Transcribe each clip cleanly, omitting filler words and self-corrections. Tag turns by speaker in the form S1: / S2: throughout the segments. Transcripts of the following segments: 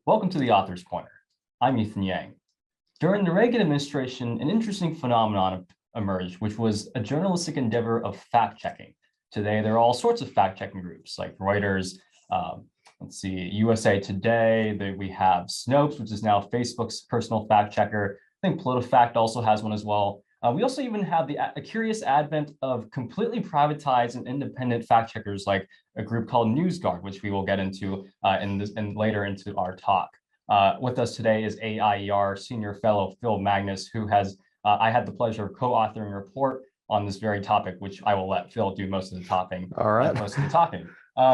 S1: Welcome to the Author's Corner. I'm Ethan Yang. During the Reagan administration, an interesting phenomenon emerged, which was a journalistic endeavor of fact-checking. Today, there are all sorts of fact-checking groups like Reuters, USA Today. We have Snopes, which is now Facebook's personal fact-checker. I think PolitiFact also has one as well. We also even have a curious advent of completely privatized and independent fact checkers like a group called NewsGuard, which we will get into later into our talk. With us today is AIER Senior Fellow Phil Magnus, who has I had the pleasure of co-authoring a report on this very topic, which I will let Phil do most of the talking.
S2: All right.
S1: Most of the talking.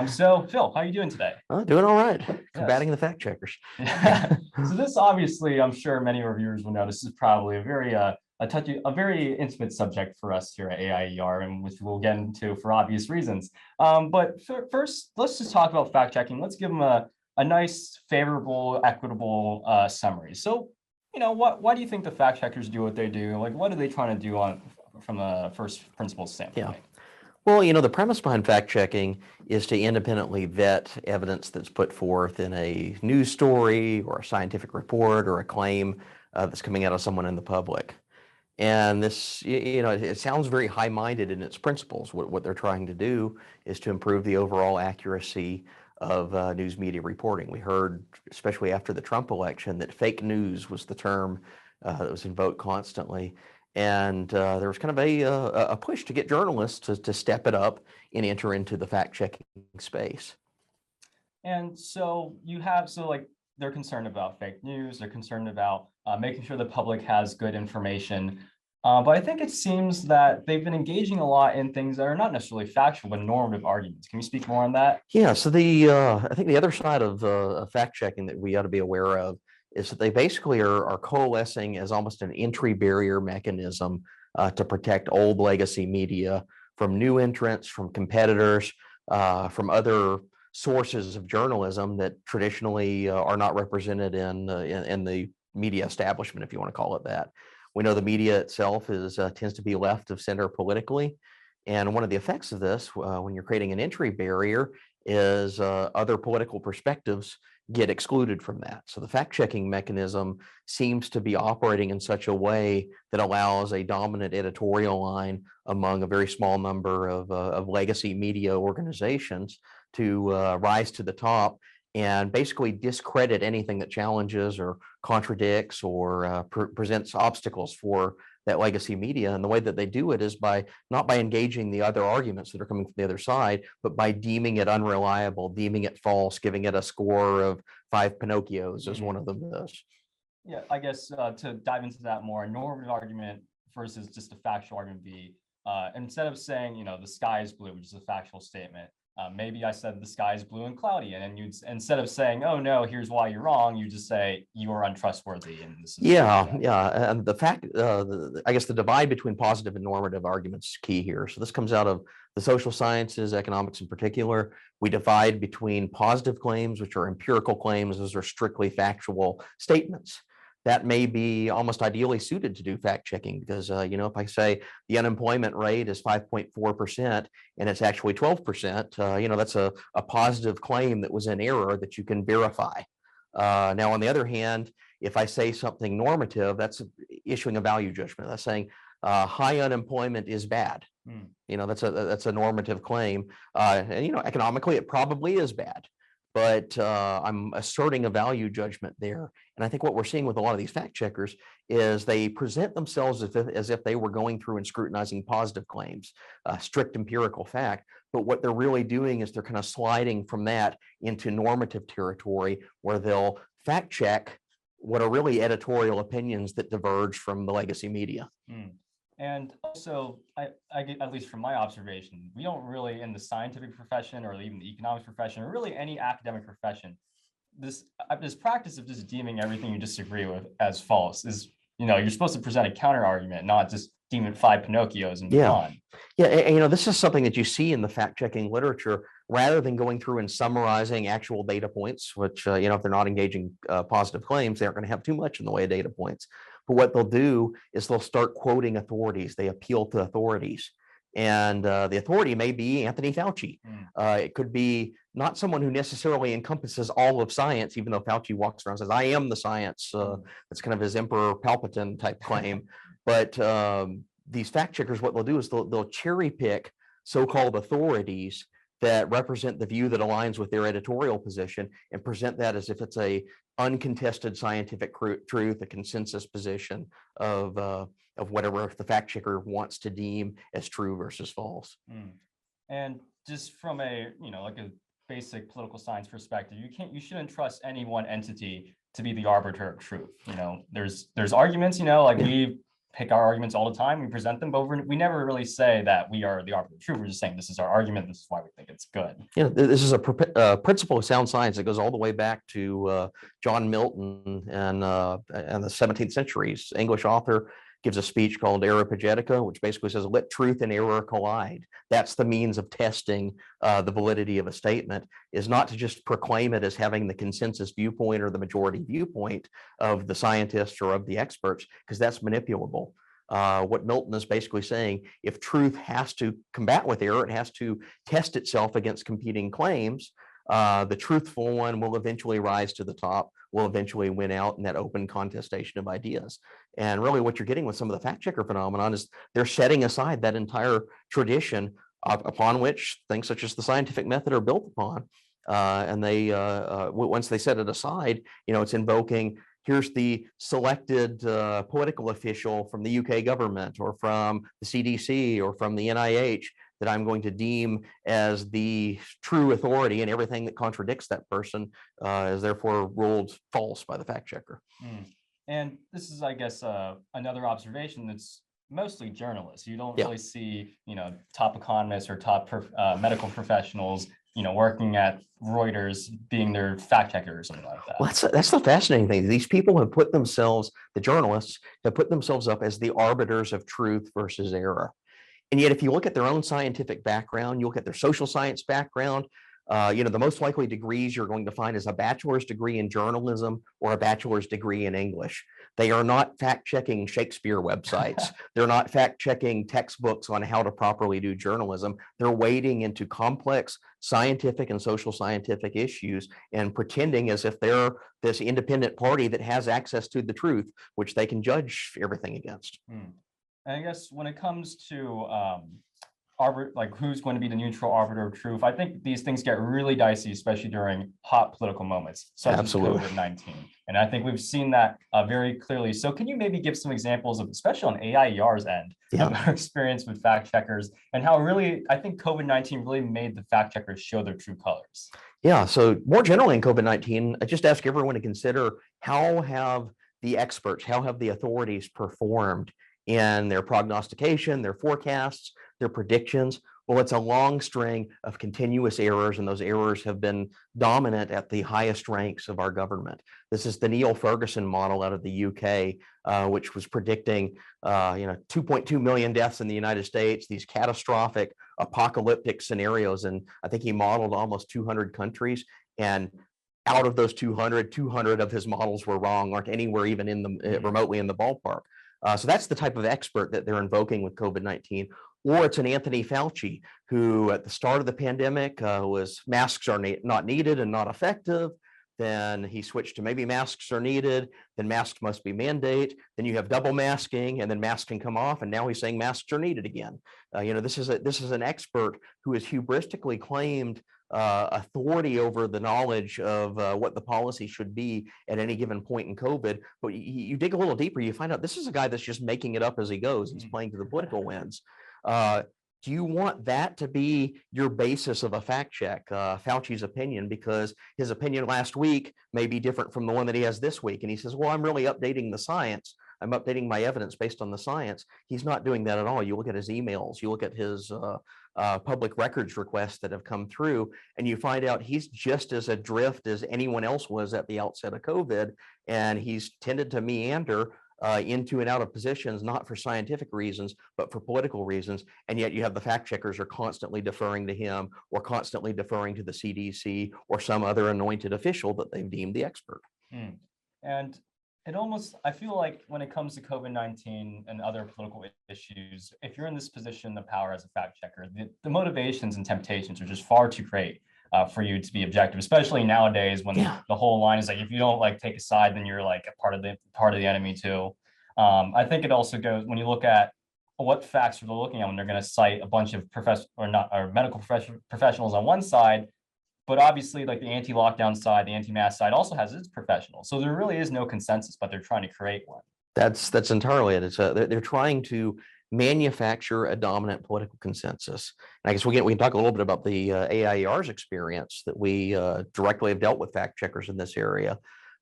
S1: So Phil, how are you doing today?
S2: Doing all right. Combating
S1: Yes.
S2: the fact checkers.
S1: So this obviously, I'm sure many reviewers will know, this is probably a very intimate subject for us here at AIER, and which we'll get into for obvious reasons. But first, let's just talk about fact checking. Let's give them a nice, favorable, equitable summary. So, why do you think the fact checkers do what they do? Like, what are they trying to do from a first principles standpoint?
S2: Yeah. Well, the premise behind fact checking is to independently vet evidence that's put forth in a news story or a scientific report or a claim that's coming out of someone in the public. And this, it sounds very high-minded in its principles. What they're trying to do is to improve the overall accuracy of news media reporting. We heard, especially after the Trump election, that fake news was the term that was invoked constantly. And there was kind of a push to get journalists to step it up and enter into the fact-checking space.
S1: And so they're concerned about fake news. They're concerned about making sure the public has good information. But I think it seems that they've been engaging a lot in things that are not necessarily factual, but normative arguments. Can you speak more on that?
S2: Yeah, so I think the other side of fact checking that we ought to be aware of is that they basically are coalescing as almost an entry barrier mechanism to protect old legacy media from new entrants, from competitors, from other sources of journalism that traditionally are not represented in the media establishment, if you want to call it that. We know the media itself tends to be left of center politically. And one of the effects of this, when you're creating an entry barrier, is other political perspectives get excluded from that. So the fact-checking mechanism seems to be operating in such a way that allows a dominant editorial line among a very small number of legacy media organizations to rise to the top and basically discredit anything that challenges or contradicts or presents obstacles for that legacy media. And the way that they do it is not by engaging the other arguments that are coming from the other side, but by deeming it unreliable, deeming it false, giving it a score of 5 Pinocchios, as one of them does.
S1: Yeah, I guess to dive into that more, a normative argument versus just a factual argument would be, instead of saying, the sky is blue, which is a factual statement, maybe I said the sky is blue and cloudy, and then instead of saying, oh no, here's why you're wrong, you just say you are untrustworthy. And this is
S2: yeah. And the fact, I guess the divide between positive and normative arguments is key here. So this comes out of the social sciences, economics in particular. We divide between positive claims, which are empirical claims. Those are strictly factual statements. That may be almost ideally suited to do fact checking because, if I say the unemployment rate is 5.4% and it's actually 12%, that's a positive claim that was in error that you can verify. Now, on the other hand, if I say something normative, that's issuing a value judgment. That's saying high unemployment is bad. That's a normative claim. And economically, it probably is bad. But I'm asserting a value judgment there. And I think what we're seeing with a lot of these fact checkers is they present themselves as if they were going through and scrutinizing positive claims, strict empirical fact. But what they're really doing is they're kind of sliding from that into normative territory where they'll fact check what are really editorial opinions that diverge from the legacy media.
S1: And also, I get, at least from my observation, we don't really, in the scientific profession or even the economics profession, or really any academic profession, this practice of just deeming everything you disagree with as false is, you're supposed to present a counter argument, not just deem it 5 Pinocchios and move on.
S2: Yeah, and this is something that you see in the fact-checking literature, rather than going through and summarizing actual data points, which, if they're not engaging positive claims, they aren't going to have too much in the way of data points. But what they'll do is they'll start quoting authorities. They appeal to authorities. And the authority may be Anthony Fauci.
S1: Mm.
S2: It could be not someone who necessarily encompasses all of science, even though Fauci walks around and says, I am the science. That's kind of his Emperor Palpatine type claim. But these fact checkers, what they'll do is they'll cherry pick so-called authorities that represent the view that aligns with their editorial position and present that as if it's a uncontested scientific truth, a consensus position of whatever the fact checker wants to deem as true versus false.
S1: Mm. And just from a, like a basic political science perspective, you shouldn't trust any one entity to be the arbiter of truth. There's arguments, like we pick our arguments all the time, we present them, but we never really say that we are the arbiter of truth. We're just saying this is our argument, this is why we think it's good.
S2: This is a principle of sound science that goes all the way back to John Milton and the 17th century's English author gives a speech called Areopagitica, which basically says, let truth and error collide. That's the means of testing the validity of a statement, is not to just proclaim it as having the consensus viewpoint or the majority viewpoint of the scientists or of the experts, because that's manipulable. What Milton is basically saying, if truth has to combat with error, it has to test itself against competing claims. The truthful one will eventually rise to the top, will eventually win out in that open contestation of ideas. And really what you're getting with some of the fact checker phenomenon is they're setting aside that entire tradition upon which things such as the scientific method are built upon. And they, once they set it aside, it's invoking, here's the selected political official from the UK government or from the CDC or from the NIH that I'm going to deem as the true authority, and everything that contradicts that person is therefore ruled false by the fact checker.
S1: Mm. And this is, I guess, another observation that's mostly journalists. You don't really see, top economists or top medical professionals, working at Reuters being their fact checker or something like that.
S2: Well, that's the fascinating thing. These people have put themselves, the journalists have put themselves up as the arbiters of truth versus error. And yet, if you look at their own scientific background, you look at their social science background, the most likely degrees you're going to find is a bachelor's degree in journalism or a bachelor's degree in English. They are not fact-checking Shakespeare websites. They're not fact-checking textbooks on how to properly do journalism. They're wading into complex scientific and social scientific issues and pretending as if they're this independent party that has access to the truth, which they can judge everything against.
S1: Mm. And I guess when it comes to who's going to be the neutral arbiter of truth, I think these things get really dicey, especially during hot political moments, such as COVID-19. And I think we've seen that very clearly. So can you maybe give some examples of, especially on AIER's end, of our experience with fact checkers and how really, I think COVID-19 really made the fact checkers show their true colors?
S2: Yeah, so more generally in COVID-19, I just ask everyone to consider, how have the experts, how have the authorities performed in their prognostication, their forecasts, their predictions? Well, it's a long string of continuous errors, and those errors have been dominant at the highest ranks of our government. This is the Neil Ferguson model out of the UK, which was predicting 2.2 million deaths in the United States, these catastrophic apocalyptic scenarios. And I think he modeled almost 200 countries. And out of those 200 of his models were wrong, aren't anywhere even in the remotely in the ballpark. So that's the type of expert that they're invoking with COVID-19. Or it's an Anthony Fauci, who at the start of the pandemic was masks are not needed and not effective. Then he switched to maybe masks are needed, then masks must be mandate. Then you have double masking, and then masks can come off. And now he's saying masks are needed again. This is an expert who has hubristically claimed authority over the knowledge of what the policy should be at any given point in COVID. But you dig a little deeper, you find out this is a guy that's just making it up as he goes. He's playing to the political winds. Do you want that to be your basis of a fact check, Fauci's opinion, because his opinion last week may be different from the one that he has this week? And he says, well, I'm really updating the science. I'm updating my evidence based on the science. He's not doing that at all. You look at his emails, you look at his public records requests that have come through, and you find out he's just as adrift as anyone else was at the outset of COVID. And he's tended to meander into and out of positions, not for scientific reasons, but for political reasons. And yet you have the fact checkers are constantly deferring to him, or constantly deferring to the CDC or some other anointed official that they've deemed the expert.
S1: And It almost, I feel like when it comes to COVID-19 and other political issues, if you're in this position of power as a fact checker, the motivations and temptations are just far too great for you to be objective, especially nowadays when
S2: Yeah.
S1: the whole line is like, if you don't like take a side, then you're like a part of the enemy too. I think it also goes when you look at what facts they're looking at when they're going to cite a bunch of medical professionals on one side, but obviously like the anti-lockdown side, the anti-mask side also has its professionals. So there really is no consensus, but they're trying to create one.
S2: That's entirely it. They're trying to manufacture a dominant political consensus. And I guess we can talk a little bit about the AIER's experience that we directly have dealt with fact checkers in this area.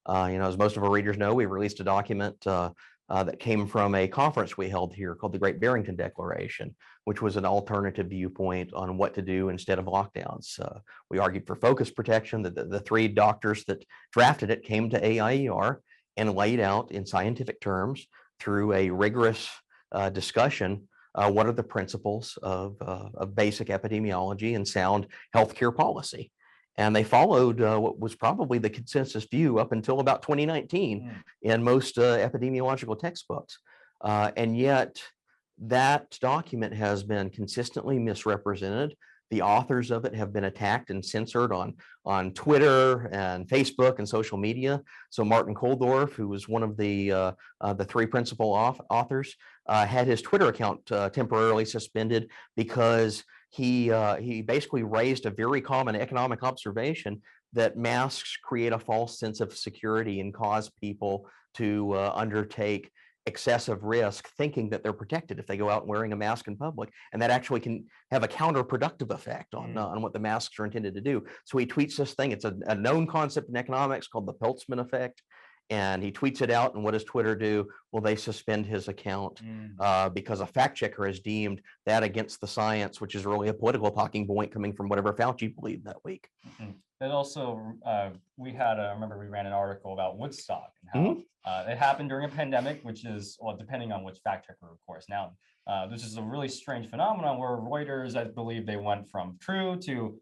S2: As most of our readers know, we released a document that came from a conference we held here called the Great Barrington Declaration, which was an alternative viewpoint on what to do instead of lockdowns. We argued for focus protection. The three doctors that drafted it came to AIER and laid out in scientific terms through a rigorous discussion what are the principles of basic epidemiology and sound healthcare policy. And they followed what was probably the consensus view up until about 2019 in most epidemiological textbooks. And yet that document has been consistently misrepresented. The authors of it have been attacked and censored on Twitter and Facebook and social media. So Martin Kulldorff, who was one of the three principal authors, had his Twitter account temporarily suspended because he basically raised a very common economic observation that masks create a false sense of security and cause people to undertake excessive risk, thinking that they're protected if they go out wearing a mask in public, and that actually can have a counterproductive effect on what the masks are intended to do. So he tweets this thing. It's a known concept in economics called the Peltzman effect. And he tweets it out, and what does Twitter do? Well, they suspend his account because a fact checker has deemed that against the science, which is really a political talking point coming from whatever Fauci believed that week.
S1: And also, I remember we ran an article about Woodstock and how it happened during a pandemic, which is, well, depending on which fact checker, of course. Now, this is a really strange phenomenon where Reuters, I believe they went from true to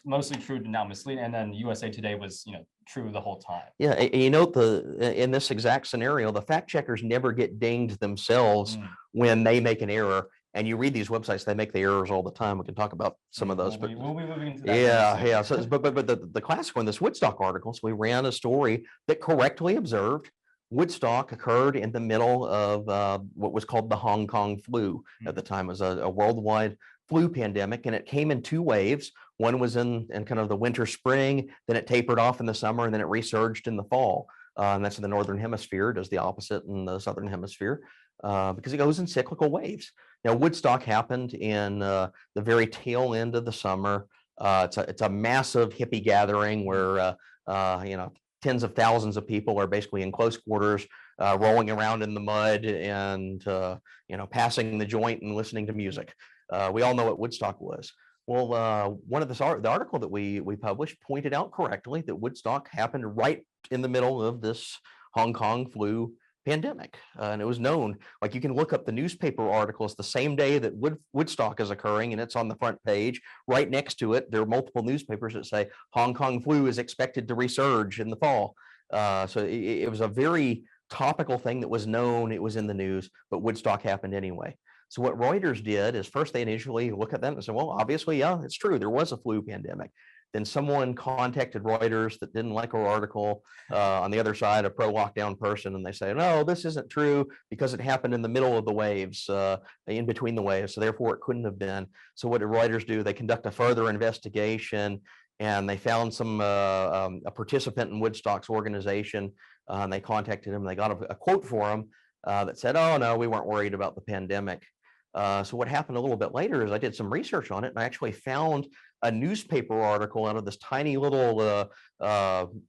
S1: mostly true to now misleading, and then USA Today was, true the whole time.
S2: Yeah, in this exact scenario, the fact checkers never get dinged themselves when they make an error. And you read these websites, they make the errors all the time. We can talk about some of those.
S1: We'll be moving into that.
S2: Yeah. So, but the classic one, this Woodstock article. So we ran a story that correctly observed Woodstock occurred in the middle of what was called the Hong Kong flu at the time. It was a worldwide flu pandemic, and it came in two waves. One was in kind of the winter, spring, then it tapered off in the summer, and then it resurged in the fall. And that's in the northern hemisphere. It does the opposite in the southern hemisphere because it goes in cyclical waves. Now, Woodstock happened in the very tail end of the summer. It's a massive hippie gathering where tens of thousands of people are basically in close quarters, rolling around in the mud and passing the joint and listening to music. We all know what Woodstock was. Well, the article that we published pointed out correctly that Woodstock happened right in the middle of this Hong Kong flu pandemic. And it was known, like you can look up the newspaper articles the same day that Woodstock is occurring, and it's on the front page. Right next to it, there are multiple newspapers that say Hong Kong flu is expected to resurge in the fall. So it was a very topical thing that was known. It was in the news, but Woodstock happened anyway. So what Reuters did is first they initially look at them and say, well, obviously, yeah, it's true. There was a flu pandemic. Then someone contacted Reuters that didn't like our article on the other side, a pro-lockdown person, and they say, no, this isn't true because it happened in the middle of the waves, in between the waves, so therefore it couldn't have been. So what did Reuters do? They conduct a further investigation, and they found a participant in Woodstock's organization, and they contacted him. They got a quote for him that said, oh, no, we weren't worried about the pandemic. So what happened a little bit later is I did some research on it, and I actually found a newspaper article out of this tiny little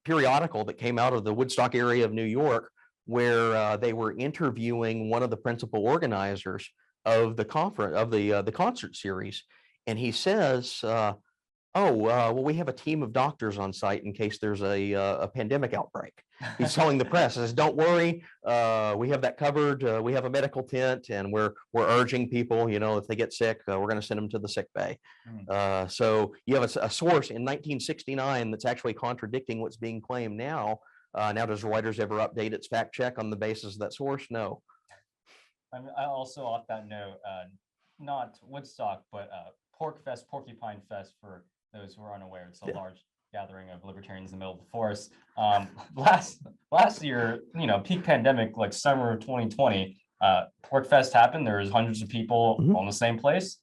S2: periodical that came out of the Woodstock area of New York, where they were interviewing one of the principal organizers of the conference of the concert series, and he says, well, we have a team of doctors on site in case there's a pandemic outbreak. He's telling the press, says, don't worry, we have that covered. We have a medical tent, and we're urging people, if they get sick, we're going to send them to the sick bay. So you have a source in 1969 that's actually contradicting what's being claimed now. Now, does Reuters ever update its fact check on the basis of that source? No.
S1: I also off that note, not Woodstock, but Pork Fest, Porcupine Fest, for those who are unaware, it's a large gathering of libertarians in the middle of the forest. Last year, peak pandemic, like summer of 2020, Pork Fest happened. There was hundreds of people on the same place.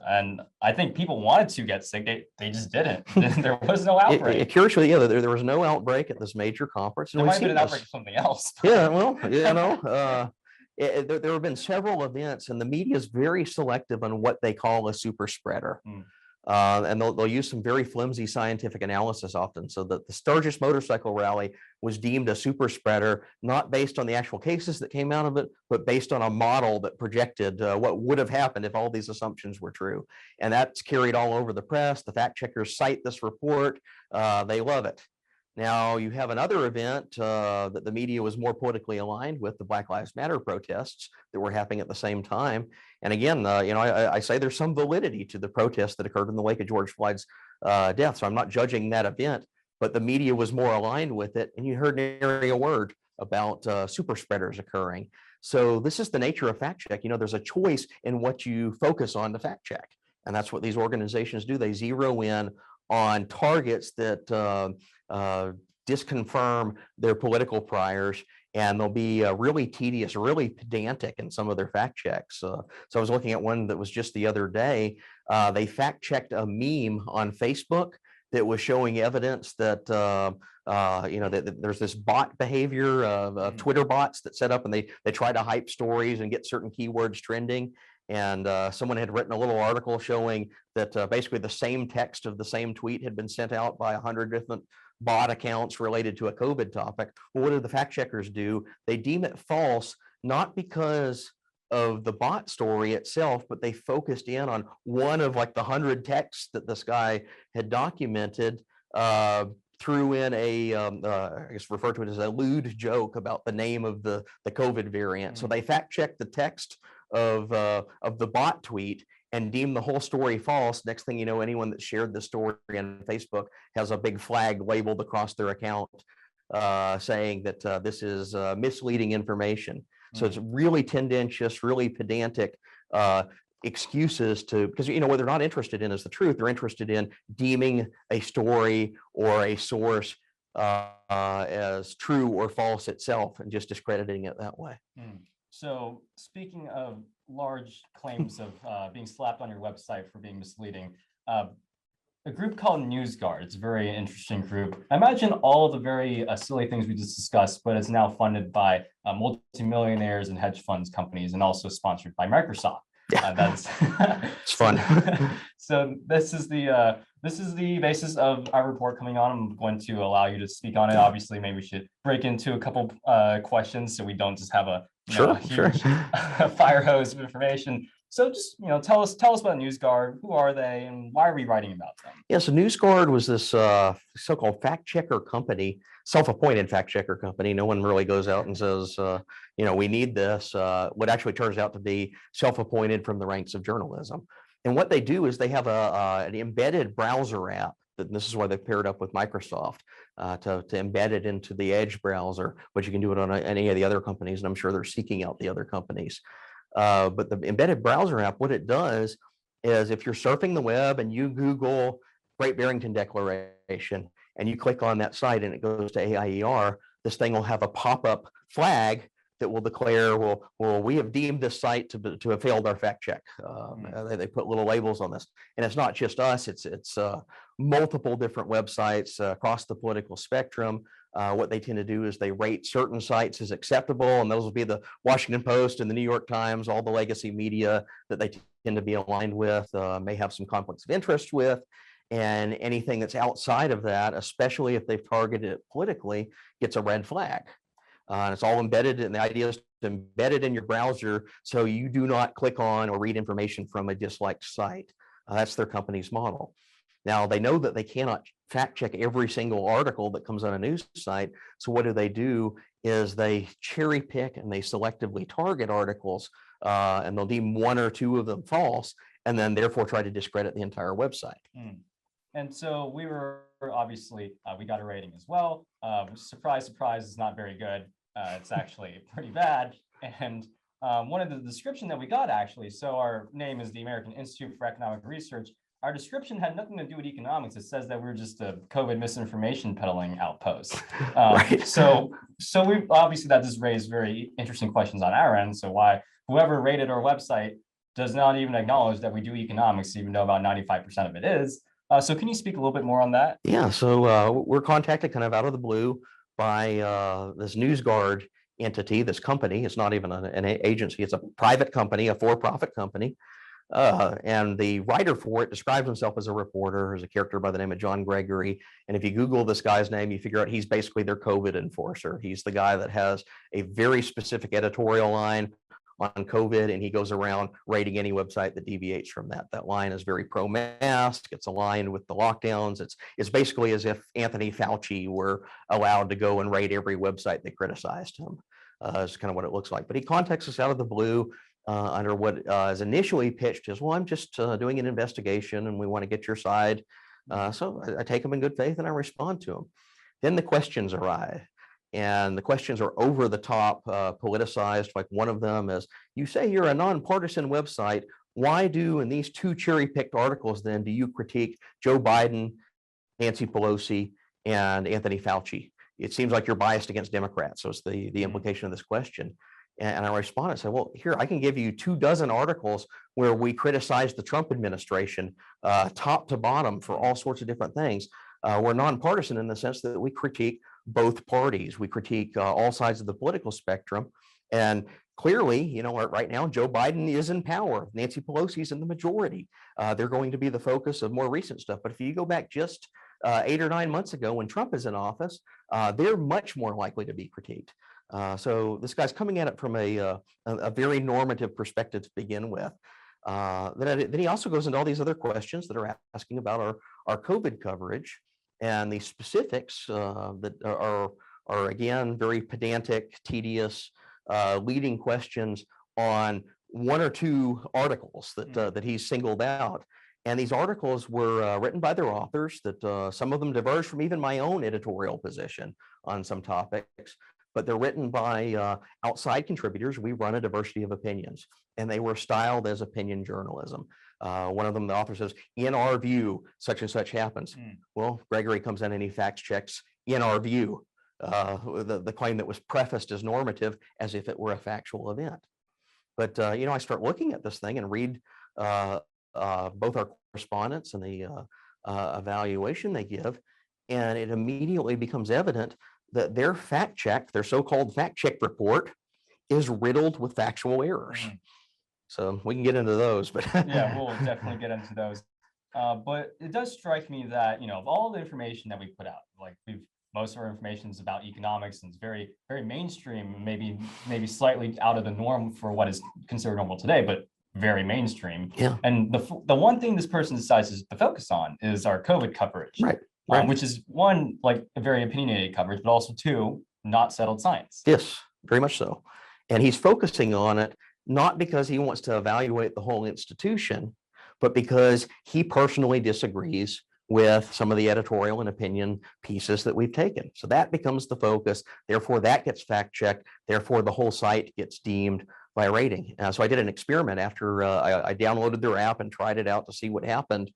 S1: And I think people wanted to get sick. They just didn't. There was no outbreak.
S2: Curiously, yeah, there was no outbreak at this major conference.
S1: There might have been an outbreak of something else.
S2: Yeah, well, there have been several events, and the media is very selective on what they call a super spreader. And they'll use some very flimsy scientific analysis often. So that the Sturgis motorcycle rally was deemed a super spreader, not based on the actual cases that came out of it, but based on a model that projected what would have happened if all these assumptions were true. And that's carried all over the press. The fact checkers cite this report. They love it. Now, you have another event that the media was more politically aligned with, the Black Lives Matter protests that were happening at the same time. And again, I say there's some validity to the protests that occurred in the wake of George Floyd's death. So I'm not judging that event, but the media was more aligned with it. And you heard nary a word about super spreaders occurring. So this is the nature of fact check. There's a choice in what you focus on to fact check. And that's what these organizations do. They zero in on targets that disconfirm their political priors, and they'll be really tedious, really pedantic in some of their fact checks. So I was looking at one that was just the other day. They fact checked a meme on Facebook that was showing evidence that that there's this bot behavior of Twitter bots that set up and they try to hype stories and get certain keywords trending. And someone had written a little article showing that basically the same text of the same tweet had been sent out by 100 different bot accounts related to a COVID topic. Well, what do the fact checkers do? They deem it false, not because of the bot story itself, but they focused in on one of like the 100 texts that this guy had documented, threw in I guess referred to it as a lewd joke about the name of the COVID variant. So they fact checked the text of the bot tweet and deem the whole story false. Next thing you know, anyone that shared the story on Facebook has a big flag labeled across their account saying that this is misleading information. So it's really tendentious, really pedantic excuses because what they're not interested in is the truth. They're interested in deeming a story or a source as true or false itself and just discrediting it that way.
S1: So speaking of large claims of being slapped on your website for being misleading, a group called NewsGuard, it's a very interesting group. I imagine all of the very silly things we just discussed, but it's now funded by multimillionaires and hedge funds companies and also sponsored by Microsoft. That's
S2: it's fun.
S1: So this is the basis of our report coming on. I'm going to allow you to speak on it. Obviously, maybe we should break into a couple questions so we don't just have a huge fire hose of information. So just tell us about NewsGuard. Who are they, and why are we writing about them?
S2: Yeah, so NewsGuard was this so-called fact checker company, self-appointed fact checker company. No one really goes out and says, we need this. What actually turns out to be self-appointed from the ranks of journalism. And what they do is they have an embedded browser app. This is why they paired up with Microsoft to embed it into the Edge browser, but you can do it on any of the other companies, and I'm sure they're seeking out the other companies. But the embedded browser app, what it does is if you're surfing the web and you Google Great Barrington Declaration and you click on that site and it goes to AIER, this thing will have a pop-up flag that will declare, well, we have deemed this site to have failed our fact check. They put little labels on this, and it's not just us; it's multiple different websites across the political spectrum. What they tend to do is they rate certain sites as acceptable, and those will be the Washington Post and the New York Times, all the legacy media that they tend to be aligned with, may have some conflicts of interest with. And anything that's outside of that, especially if they've targeted it politically, gets a red flag. And it's all embedded, and the idea is to embed it in your browser so you do not click on or read information from a disliked site. That's their company's model. Now, they know that they cannot fact check every single article that comes on a news site. So what do is they cherry pick and they selectively target articles, and they'll deem one or two of them false, and then therefore try to discredit the entire website.
S1: And so we were obviously, we got a rating as well. Surprise, surprise, it's not very good. It's actually pretty bad. And one of the description that we got actually, so our name is the American Institute for Economic Research. Our description had nothing to do with economics. It says that we're just a COVID misinformation peddling outpost.
S2: Right.
S1: So we obviously that just raised very interesting questions on our end. So why whoever rated our website does not even acknowledge that we do economics, even though about 95% of it is. So can you speak a little bit more on that?
S2: Yeah, so we're contacted kind of out of the blue by this NewsGuard entity, this company. It's not even an agency, it's a private company, a for-profit company. And the writer for it describes himself as a reporter, as a character by the name of John Gregory. And if you Google this guy's name, you figure out he's basically their COVID enforcer. He's the guy that has a very specific editorial line on COVID, and he goes around rating any website that deviates from that. That line is very pro-mask. It's aligned with the lockdowns. It's basically as if Anthony Fauci were allowed to go and rate every website that criticized him. Is kind of what it looks like. But he contacts us out of the blue under what is initially pitched as, well, I'm just doing an investigation and we want to get your side. So I take them in good faith and I respond to them. Then the questions arrive. And the questions are over the top, politicized. Like one of them is, you say you're a nonpartisan website. Why do, in these two cherry-picked articles, then, do you critique Joe Biden, Nancy Pelosi, and Anthony Fauci? It seems like you're biased against Democrats. So it's the implication of this question. And I respond and say, well, here, I can give you 24 articles where we criticize the Trump administration, top to bottom, for all sorts of different things. We're nonpartisan in the sense that we critique both parties. We critique all sides of the political spectrum. And clearly, you know, right now, Joe Biden is in power. Nancy Pelosi is in the majority. They're going to be the focus of more recent stuff. But if you go back just 8 or 9 months ago when Trump is in office, they're much more likely to be critiqued. So this guy's coming at it from a very normative perspective to begin with. Then he also goes into all these other questions that are asking about our COVID coverage and the specifics that are again very pedantic, tedious, leading questions on 1 or 2 articles that he's singled out. And these articles were written by their authors that some of them diverge from even my own editorial position on some topics, but they're written by outside contributors. We run a diversity of opinions, and they were styled as opinion journalism. One of them, the author says, in our view, such and such happens. Well, Gregory comes in and he fact checks in our view, the claim that was prefaced as normative as if it were a factual event. But, you know, I start looking at this thing and read both our correspondence and the evaluation they give, and it immediately becomes evident that their fact check, their so-called fact check report, is riddled with factual errors. So we can get into those, but
S1: yeah, we'll definitely get into those. But it does strike me that, you know, of all the information that we put out, like most of our information is about economics and it's very, very mainstream, maybe slightly out of the norm for what is considered normal today, but very mainstream.
S2: Yeah.
S1: And the one thing this person decides to focus on is our COVID coverage,
S2: right.
S1: Which is one, like a very opinionated coverage, but also 2, not settled science.
S2: Yes, very much so. And he's focusing on it not because he wants to evaluate the whole institution, but because he personally disagrees with some of the editorial and opinion pieces that we've taken. So that becomes the focus. Therefore, that gets fact checked. Therefore, the whole site gets deemed by rating. So I did an experiment after I downloaded their app and tried it out to see what happened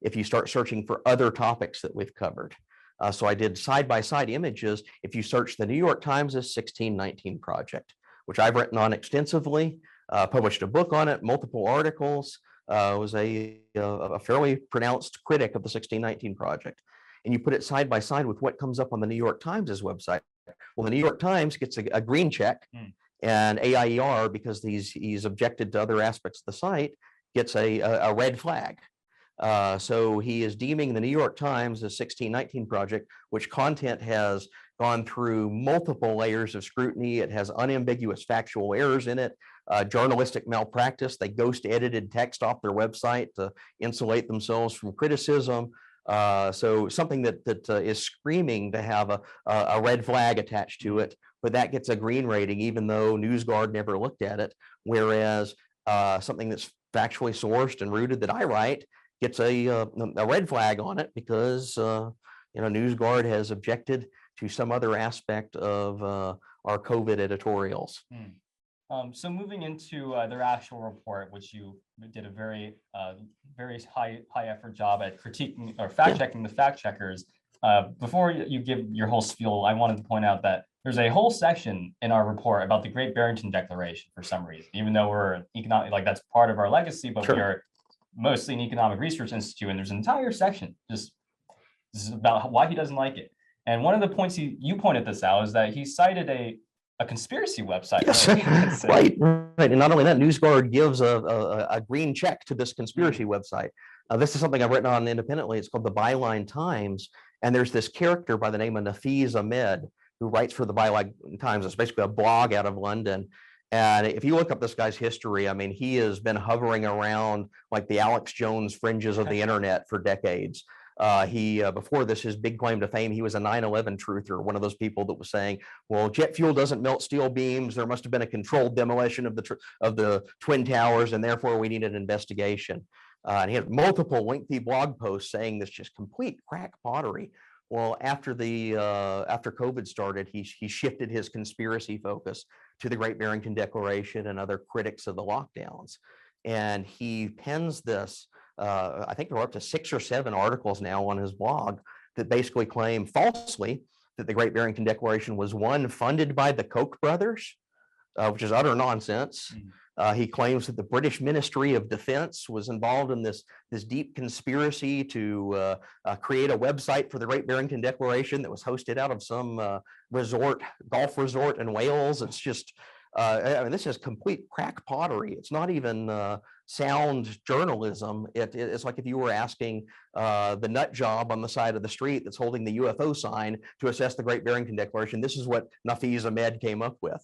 S2: if you start searching for other topics that we've covered. So I did side-by-side images. If you search the New York Times' 1619 Project, which I've written on extensively, published a book on it, multiple articles, was a fairly pronounced critic of the 1619 Project. And you put it side by side with what comes up on the New York Times' website. Well, the New York Times gets a green check, and AIER, because he's objected to other aspects of the site, gets a red flag. So he is deeming the New York Times a 1619 Project, which content has gone through multiple layers of scrutiny. It has unambiguous factual errors in it, journalistic malpractice. They ghost edited text off their website to insulate themselves from criticism. So something that is screaming to have a red flag attached to it, but that gets a green rating, even though NewsGuard never looked at it. Whereas something that's factually sourced and rooted that I write gets a red flag on it because NewsGuard has objected to some other aspect of our COVID editorials.
S1: So moving into their actual report, which you did a very high effort job at critiquing or fact checking the fact checkers. Before you give your whole spiel, I wanted to point out that there's a whole section in our report about the Great Barrington Declaration for some reason, even though we're economic, like that's part of our legacy, but we are mostly an economic research institute, and there's an entire section just this is about why he doesn't like it. And one of the points you pointed this out is that he cited a conspiracy website.
S2: Yes. Right. And not only that, NewsGuard gives a green check to this conspiracy website. This is something I've written on independently. It's called the Byline Times. And there's this character by the name of Nafeez Ahmed who writes for the Byline Times. It's basically a blog out of London. And if you look up this guy's history, I mean, he has been hovering around like the Alex Jones fringes of the internet for decades. Before this, his big claim to fame, he was a 9/11 truther, one of those people that was saying, well, jet fuel doesn't melt steel beams. There must have been a controlled demolition of the Twin Towers, and therefore we need an investigation. And he had multiple lengthy blog posts saying this just complete crack pottery. Well, after COVID started, he shifted his conspiracy focus to the Great Barrington Declaration and other critics of the lockdowns. And he pens this, I think there are up to 6 or 7 articles now on his blog that basically claim falsely that the Great Barrington Declaration was one, funded by the Koch brothers, which is utter nonsense. He claims that the British Ministry of Defense was involved in this deep conspiracy to create a website for the Great Barrington Declaration that was hosted out of some golf resort in Wales. It's just, I mean, this is complete crack pottery. It's not even sound journalism. It's like if you were asking the nut job on the side of the street that's holding the UFO sign to assess the Great Barrington Declaration. This is what Nafeez Ahmed came up with.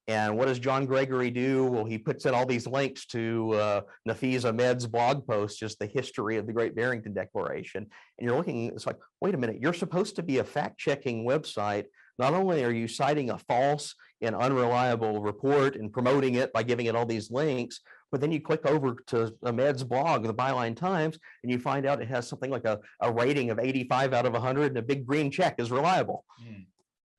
S2: And what does John Gregory do? Well, he puts in all these links to Nafeez Ahmed's blog post, just the history of the Great Barrington Declaration. And you're looking, it's like, wait a minute, you're supposed to be a fact-checking website. Not only are you citing a false and unreliable report and promoting it by giving it all these links, but then you click over to Ahmed's blog, the Byline Times, and you find out it has something like a rating of 85 out of 100 and a big green check is reliable.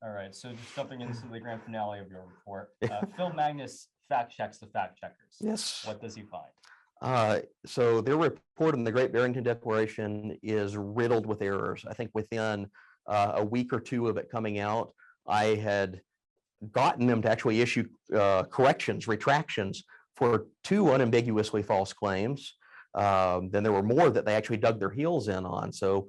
S1: All right, so just jumping into the grand finale of your report, Phil Magnus fact checks the fact checkers.
S2: Yes.
S1: What does he find?
S2: So their report on the Great Barrington Declaration is riddled with errors. I think within a week or two of it coming out, I had gotten them to actually issue retractions for 2 unambiguously false claims. Then there were more that they actually dug their heels in on. So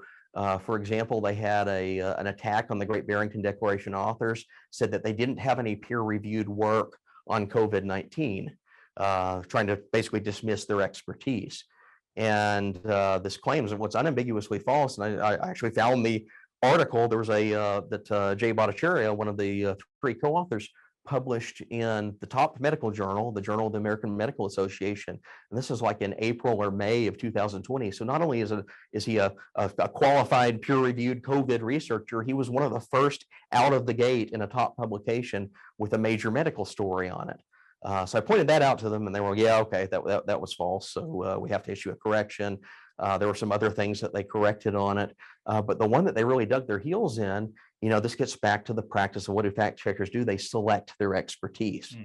S2: for example, they had an attack on the Great Barrington Declaration authors, said that they didn't have any peer-reviewed work on COVID-19, trying to basically dismiss their expertise. And this claims what's unambiguously false. And I actually found the article. There was that Jay Bhattacharya, one of the 3 co-authors, published in the top medical journal, the Journal of the American Medical Association. And this is like in April or May of 2020. So not only is he a qualified peer-reviewed COVID researcher, he was one of the first out of the gate in a top publication with a major medical story on it. So I pointed that out to them and they were, yeah, okay, that was false. So we have to issue a correction. There were some other things that they corrected on it. But the one that they really dug their heels in, this gets back to the practice of what do fact checkers do? They select their expertise.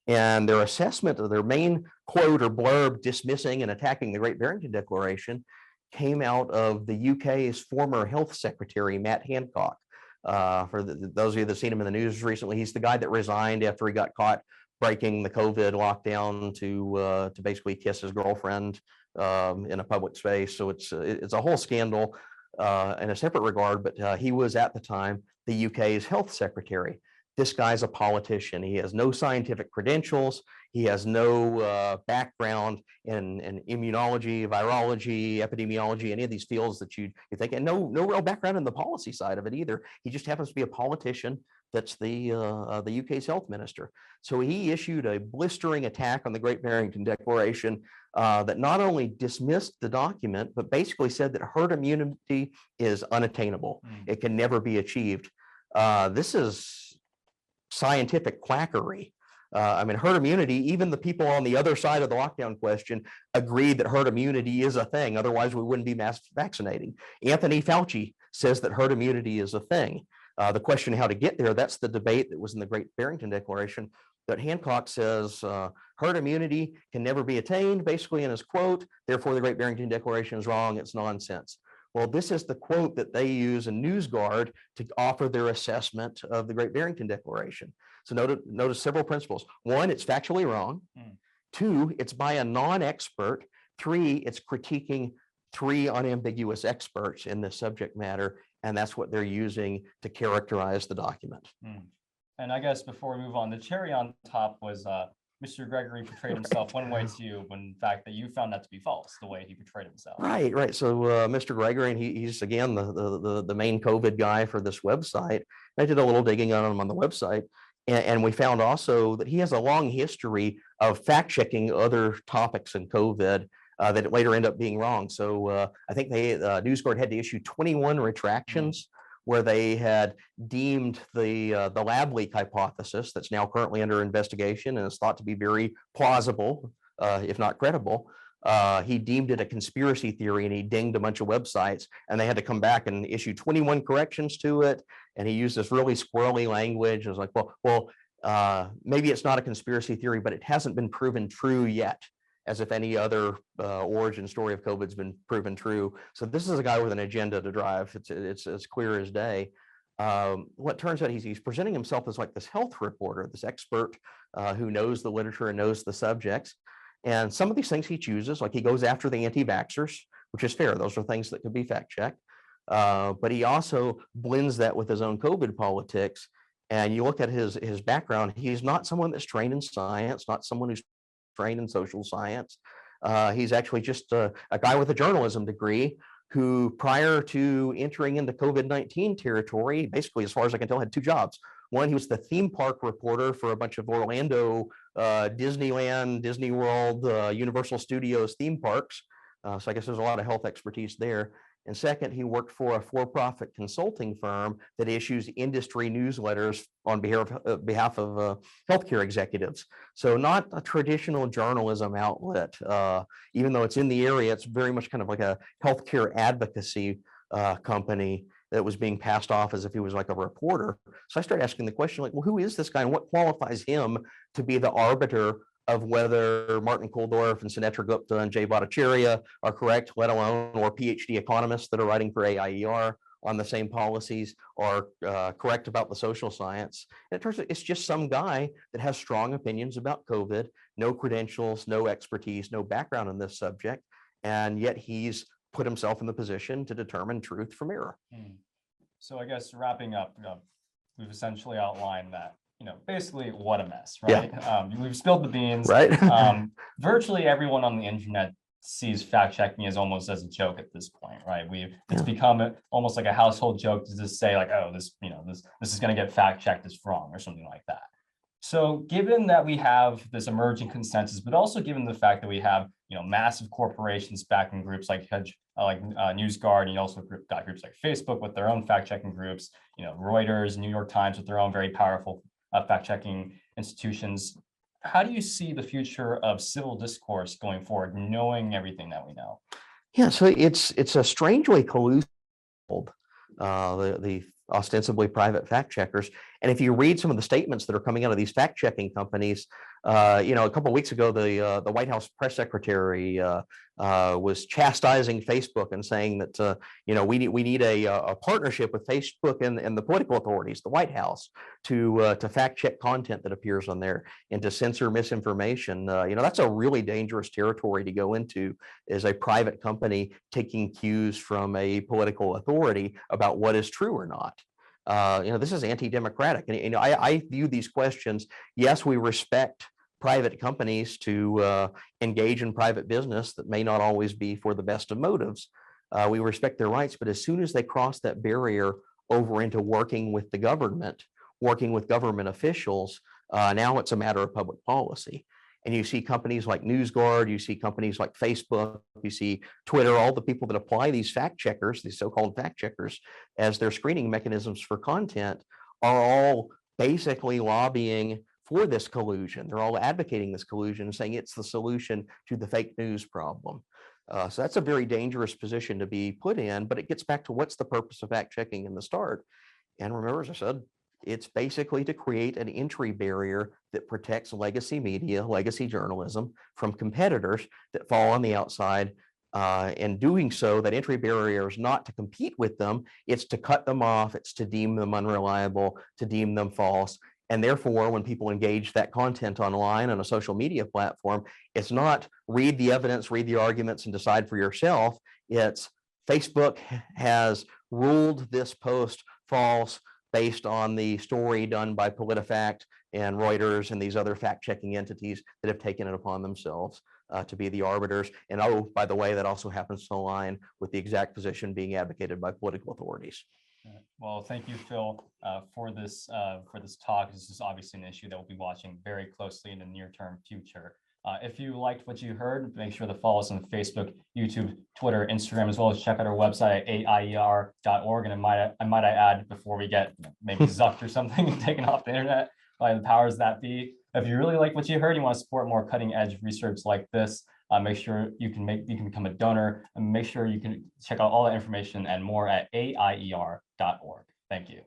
S2: And their assessment of their main quote or blurb dismissing and attacking the Great Barrington Declaration came out of the UK's former health secretary, Matt Hancock. For those of you that have seen him in the news recently, he's the guy that resigned after he got caught breaking the COVID lockdown to basically kiss his girlfriend in a public space. So it's a whole scandal in a separate regard, but he was at the time the UK's health secretary. This guy's a politician. He has no scientific credentials. He has no background in immunology, virology, epidemiology, any of these fields that you think, and no real background in the policy side of it either. He just happens to be a politician that's the UK's health minister. So he issued a blistering attack on the Great Barrington Declaration that not only dismissed the document, but basically said that herd immunity is unattainable. It can never be achieved. This is scientific quackery. I mean, herd immunity, even the people on the other side of the lockdown question agreed that herd immunity is a thing. Otherwise, we wouldn't be mass vaccinating. Anthony Fauci says that herd immunity is a thing. The question how to get there, that's the debate that was in the Great Barrington Declaration. That Hancock says herd immunity can never be attained, basically in his quote, therefore the Great Barrington Declaration is wrong, it's nonsense. Well, this is the quote that they use in NewsGuard to offer their assessment of the Great Barrington Declaration. So notice several principles. One, it's factually wrong. Two, it's by a non-expert. Three, it's critiquing three unambiguous experts in this subject matter, and that's what they're using to characterize the document.
S1: And I guess before we move on, the cherry on top was Mr. Gregory portrayed himself one way to you, when in fact that you found that to be false, the way he portrayed himself.
S2: Right. So Mr. Gregory, and he's again the main COVID guy for this website. I did a little digging on him on the website, and we found also that he has a long history of fact checking other topics in COVID that later end up being wrong. So I think NewsGuard had to issue 21 retractions where they had deemed the lab leak hypothesis that's now currently under investigation and is thought to be very plausible, if not credible. He deemed it a conspiracy theory, and he dinged a bunch of websites, and they had to come back and issue 21 corrections to it. And he used this really squirrely language. It was like, well, maybe it's not a conspiracy theory, but it hasn't been proven true yet, as if any other origin story of COVID's been proven true. So this is a guy with an agenda to drive. It's as clear as day. What turns out he's presenting himself as like this health reporter, this expert who knows the literature and knows the subjects. And some of these things he chooses, like he goes after the anti-vaxxers, which is fair. Those are things that could be fact checked. But he also blends that with his own COVID politics. And you look at his background, he's not someone that's trained in science, not someone who's trained in social science. He's actually just a guy with a journalism degree who, prior to entering into COVID-19 territory, basically, as far as I can tell, had two jobs. One, he was the theme park reporter for a bunch of Orlando, Disneyland, Disney World, Universal Studios theme parks. So I guess there's a lot of health expertise there. And second, he worked for a for-profit consulting firm that issues industry newsletters on behalf of healthcare executives. So not a traditional journalism outlet. Even though it's in the area, it's very much kind of like a healthcare advocacy company that was being passed off as if he was like a reporter. So I started asking the question, like, well, who is this guy and what qualifies him to be the arbiter of whether Martin Kulldorff and Sunetra Gupta and Jay Bhattacharya are correct, let alone or PhD economists that are writing for AIER on the same policies are correct about the social science. And it turns out it's just some guy that has strong opinions about COVID, no credentials, no expertise, no background in this subject, and yet he's put himself in the position to determine truth from error.
S1: So I guess wrapping up, we've essentially outlined that, basically what a mess, right?
S2: Yeah.
S1: We've spilled the beans.
S2: Right.
S1: Virtually everyone on the internet sees fact checking as almost as a joke at this point, right? It's become almost like a household joke to just say like, oh, this is going to get fact checked as wrong or something like that. So given that we have this emerging consensus, but also given the fact that we have massive corporations backing groups like NewsGuard, and you also got groups like Facebook with their own fact-checking groups, Reuters, New York Times with their own very powerful fact-checking institutions. How do you see the future of civil discourse going forward, knowing everything that we know?
S2: Yeah, so it's a strangely collusive the ostensibly private fact checkers. And if you read some of the statements that are coming out of these fact checking companies, a couple of weeks ago, the White House press secretary was chastising Facebook and saying that we need a partnership with Facebook and the political authorities, the White House, to fact check content that appears on there and to censor misinformation. That's a really dangerous territory to go into, as a private company taking cues from a political authority about what is true or not. This is anti-democratic, and I view these questions. Yes, we respect private companies to engage in private business that may not always be for the best of motives. We respect their rights, but as soon as they cross that barrier over into working with the government, working with government officials, now it's a matter of public policy. And you see companies like NewsGuard, you see companies like Facebook, you see Twitter, all the people that apply these fact checkers, these so-called fact checkers, as their screening mechanisms for content, are all basically lobbying for this collusion. They're all advocating this collusion, saying it's the solution to the fake news problem. So that's a very dangerous position to be put in, but it gets back to what's the purpose of fact checking in the start. And remember, as I said, it's basically to create an entry barrier that protects legacy media, legacy journalism from competitors that fall on the outside. And doing so, that entry barrier is not to compete with them, it's to cut them off, it's to deem them unreliable, to deem them false. And therefore, when people engage that content online on a social media platform, it's not read the evidence, read the arguments, and decide for yourself. It's Facebook has ruled this post false based on the story done by PolitiFact and Reuters and these other fact-checking entities that have taken it upon themselves to be the arbiters. And oh, by the way, that also happens to align with the exact position being advocated by political authorities.
S1: Well, thank you, Phil, for this talk. This is obviously an issue that we'll be watching very closely in the near-term future. If you liked what you heard, make sure to follow us on Facebook, YouTube, Twitter, Instagram, as well as check out our website at aier.org. And I might add, before we get maybe zucked or something and taken off the internet by the powers that be, if you really like what you heard, you want to support more cutting-edge research like this, make sure you can become a donor, and make sure you can check out all that information and more at aier.org. Thank you.